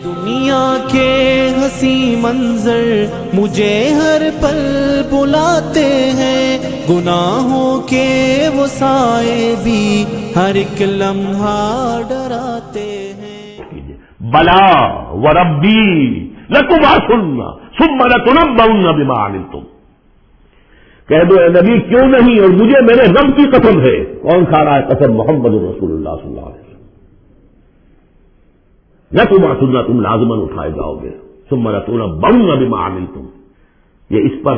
دنیا کے ہنسی منظر مجھے ہر پل بلاتے ہیں، گناہوں کے وہ سائے بھی ہر ایک لمحہ ڈراتے ہیں۔ بلا وربی لتبعثن ثم لتنبؤن بما عملتم، کہہ دو اے نبی کیوں نہیں، اور مجھے میرے رب کی قسم ہے۔ کون کھا رہا ہے قسم؟ محمد رسول اللہ صلی اللہ علیہ وسلم۔ لتبعثن، تم لازماً اٹھائے جاؤ گے، ثم لتنبؤن بما عملتم۔ یہ اس پر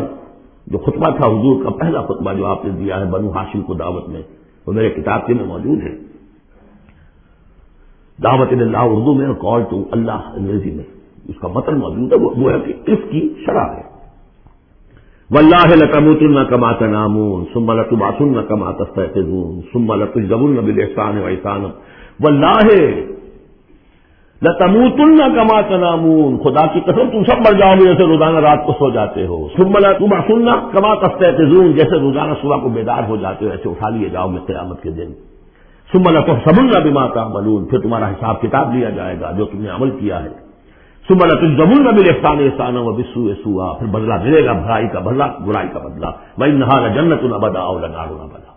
جو خطبہ تھا حضور کا پہلا خطبہ جو آپ نے دیا ہے بنو ہاشم کو دعوت میں، وہ میرے کتاب کے میں موجود ہے، دعوت اللہ اردو میں اور کال ٹو اللہ انگریزی میں، اس کا متن موجود ہے، وہ ہے کہ اس کی شرح ہے۔ واللہ لتموتن کما تنامون ثم لتبعثن کما تستيقظون ثم لتجزون بالاحسان واحسانا، واللہ لتموتن کما تنامون، خدا کی قسم تم سب مر جاؤ گے جیسے روزانہ رات کو سو جاتے ہو، ثم لتبعثن کما تستيقظون، جیسے روزانہ صبح کو بیدار ہو جاتے ہو ایسے اٹھا لیے جاؤ گے قیامت کے دن، ثم لتحسبن بما تعملون، پھر تمہارا حساب کتاب لیا جائے گا جو تم نے عمل کیا ہے، ثم لتجزون بالاحسان احسانا وبالسوء سوءا، پھر بدلہ ملے گا بھلائی کا بدلہ برائی کا بدلہ، وانھا لجنۃ ابدا او لنار ابدا۔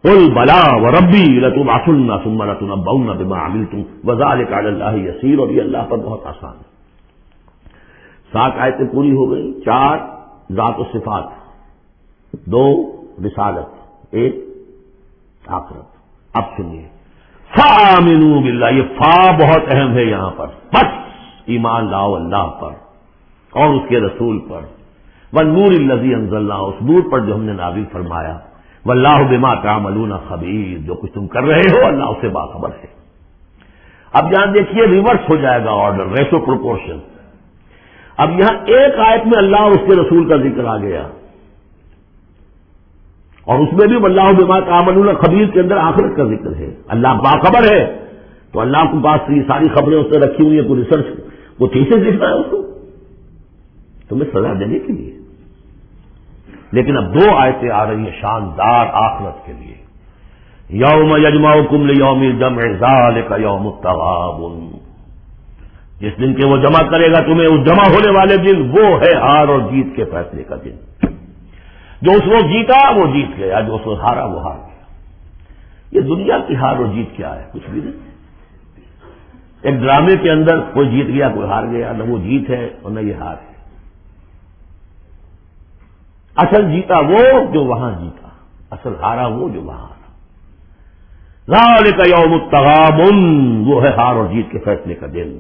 قل بلا وربی لتبعثن ثم لتنبؤن بما عملتم وذلک علی اللہ یسیر، اور یہ اللہ پر بہت آسان ہے۔ 7 آیتیں پوری ہو گئی، 4 ذات و صفات، 2 رسالت، 1 آخرت۔ اب سنیے، فآمنوا باللہ، یہ فا بہت اہم ہے یہاں پر، بس ایمان لاؤ اللہ پر اور اس کے رسول پر، والنور الذی انزلنا، اس نور پر جو ہم نے نازل فرمایا، واللہ بما تعملون خبیر، جو کچھ تم کر رہے ہو اللہ اس سے باخبر ہے۔ اب یہاں دیکھیے ریورس ہو جائے گا آرڈر، ریشو پروپورشن۔ اب یہاں ایک آیت میں اللہ اور اس کے رسول کا ذکر آ گیا، اور اس میں بھی واللہ بما تعملون خبیر کے اندر آخرت کا ذکر ہے، اللہ باخبر ہے، تو اللہ کے پاس یہ ساری خبریں اس نے رکھی ہوئی ہیں، کوئی ریسرچ وہ تھیسس لکھنا ہے اس کو تمہیں سزا دینے کے لیے۔ لیکن اب 2 آیتیں آ رہی ہیں شاندار آخرت کے لیے، یوم یجمعکم لیوم الجمع ذالک یوم التغابن، جس دن کے وہ جمع کرے گا تمہیں اس جمع ہونے والے دن، وہ ہے ہار اور جیت کے فیصلے کا دن۔ جو اس وقت جیتا وہ جیت گیا، جو اس وقت ہارا وہ ہار گیا۔ یہ دنیا کی ہار اور جیت کیا ہے؟ کچھ بھی نہیں۔ ایک ڈرامے کے اندر کوئی جیت گیا کوئی ہار گیا، نہ وہ جیت ہے اور نہ یہ ہار ہے۔ اصل جیتا وہ جو وہاں جیتا، اصل ہارا وہ جو وہاں ہارا۔ ذالک یوم التغابن، وہ ہے ہار اور جیت کے فیصلے کا دن۔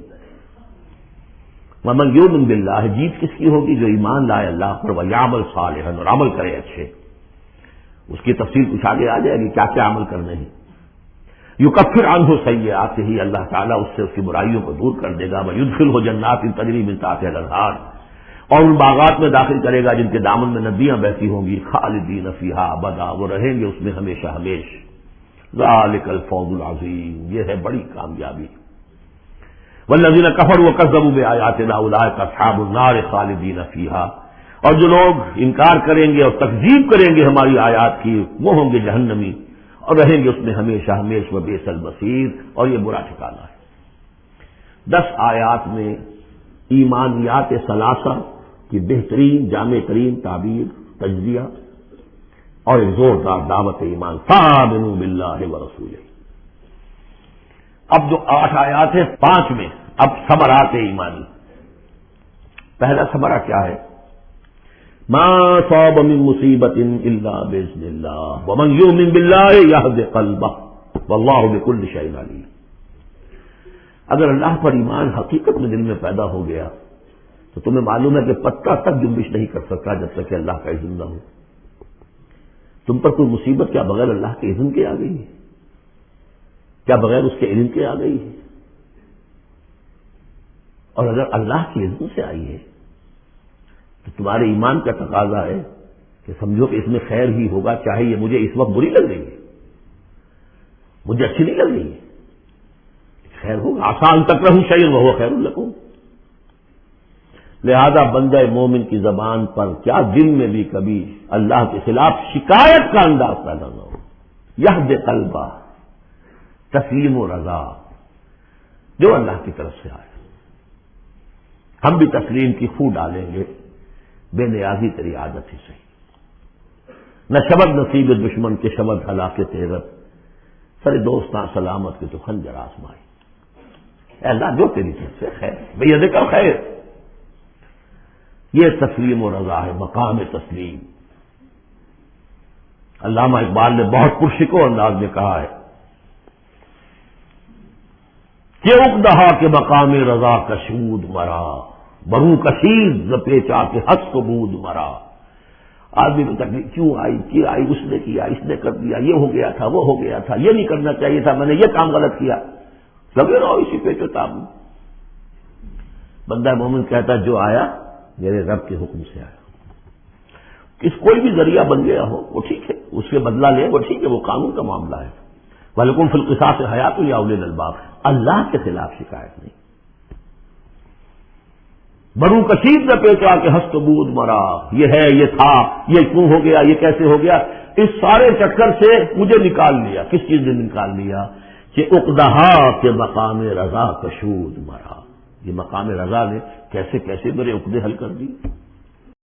ومن یؤمن باللہ، جیت کس کی ہوگی؟ جو ایمان لائے اللہ پر، ویعمل صالحا، اور عمل کرے اچھے۔ اس کی تفصیل کچھ آگے آ جائے گی کیا کیا عمل کرنے ہیں۔ یکفر عنہ سیئاتہ، اللہ تعالیٰ اس سے اس کی برائیوں کو دور کر دے گا، ویدخلہ جنات تجری من تحتہا الانہار، اور ان باغات میں داخل کرے گا جن کے دامن میں ندیاں بہتی ہوں گی، خالدین فیہا ابدا، وہ رہیں گے اس میں ہمیشہ ہمیش۔ ذالک الفوز العظیم، یہ ہے بڑی کامیابی۔ والذین کفروا وکذبوا بآیاتنا اولئک اصحاب النار خالدین فیہا، اور جو لوگ انکار کریں گے اور تکذیب کریں گے ہماری آیات کی، وہ ہوں گے جہنمی اور رہیں گے اس میں ہمیشہ ہمیش، وبئس المصیر، اور یہ برا ٹھکانہ ہے۔ 10 آیات میں ایمانیات ثلاثہ کی بہترین جامع ترین تعبیر، تجزیہ اور ایک زوردار دعوت ایمان، فآمنوا باللہ ورسولہ۔ اب جو 8 آیات ہیں 5 میں اب ثمرات ایمانی۔ پہلا ثمرہ کیا ہے؟ ما صاب من مصیبت الا باذن اللہ ومن یؤمن باللہ یہد قلبہ واللہ بکل شیء علیم۔ اگر اللہ پر ایمان حقیقت میں دل میں پیدا ہو گیا تو تمہیں معلوم ہے کہ پتہ تک جنبش نہیں کر سکتا جب تک کہ اللہ کا اذن نہ ہو۔ تم پر کوئی مصیبت کیا بغیر اللہ کے اذن کے آ گئی ہے؟ کیا بغیر اس کے علم کے آ گئی ہے؟ اور اگر اللہ کے اذن سے آئی ہے تو تمہارے ایمان کا تقاضا ہے کہ سمجھو کہ اس میں خیر ہی ہوگا، چاہے یہ مجھے اس وقت بری لگ رہی ہے، مجھے اچھی نہیں لگ رہی ہے، خیر ہوگا۔ آسان تکرہوا شیئا وہو خیر لکم۔ لہذا بندہ مومن کی زبان پر کیا دل میں بھی کبھی اللہ کے خلاف شکایت کا انداز پیدا نہ ہو۔ یہد قلبہ، تسلیم و رضا، جو اللہ کی طرف سے آئے. ہم بھی تسلیم کی خو ڈالیں گے، بے نیازی تیری عادت ہی صحیح. نہ شبد نصیب دشمن کے شبد ہلاک تیرت، سر دوستاں سلامت کے تو خنجر آزمائی. اے اللہ جو تیری طرف سے خیر بھئی ذکر خیر. یہ تسلیم و رضا ہے، مقام تسلیم. علامہ اقبال نے بہت پرشکو انداز میں کہا ہے کہ اقدہا کے مقام رضا کشود مرا، برو کشید ز پیچا کے ہست و بود مرا. آدمی کو تکلیف کیوں آئی، اس نے کیا، اس نے کر دیا، یہ ہو گیا تھا، وہ ہو گیا تھا، یہ نہیں کرنا چاہیے تھا، میں نے یہ کام غلط کیا، لگے رہو اسی پیچ و تاب میں. بندہ مومن کہتا جو آیا میرے رب کے حکم سے آیا. کوئی بھی ذریعہ بن گیا ہو وہ ٹھیک ہے، اس کے بدلہ لے وہ ٹھیک ہے، وہ قانون کا معاملہ ہے. وَلَكُمْ فِي الْقِصَاصِ حَيَاةٌ يَا أُولِي الْأَلْبَابِ. اللہ کے خلاف شکایت نہیں. برو کشید نہ پیچا کہ ہست بود مرا، یہ ہے، یہ تھا، یہ کیوں ہو گیا، یہ کیسے ہو گیا، اس سارے چکر سے مجھے نکال لیا. کس چیز نے نکال لیا؟ کہ اقدہا کے مقام رضا کشود مرا. یہ مقام رضا نے کیسے کیسے میرے عقدے حل کر دی.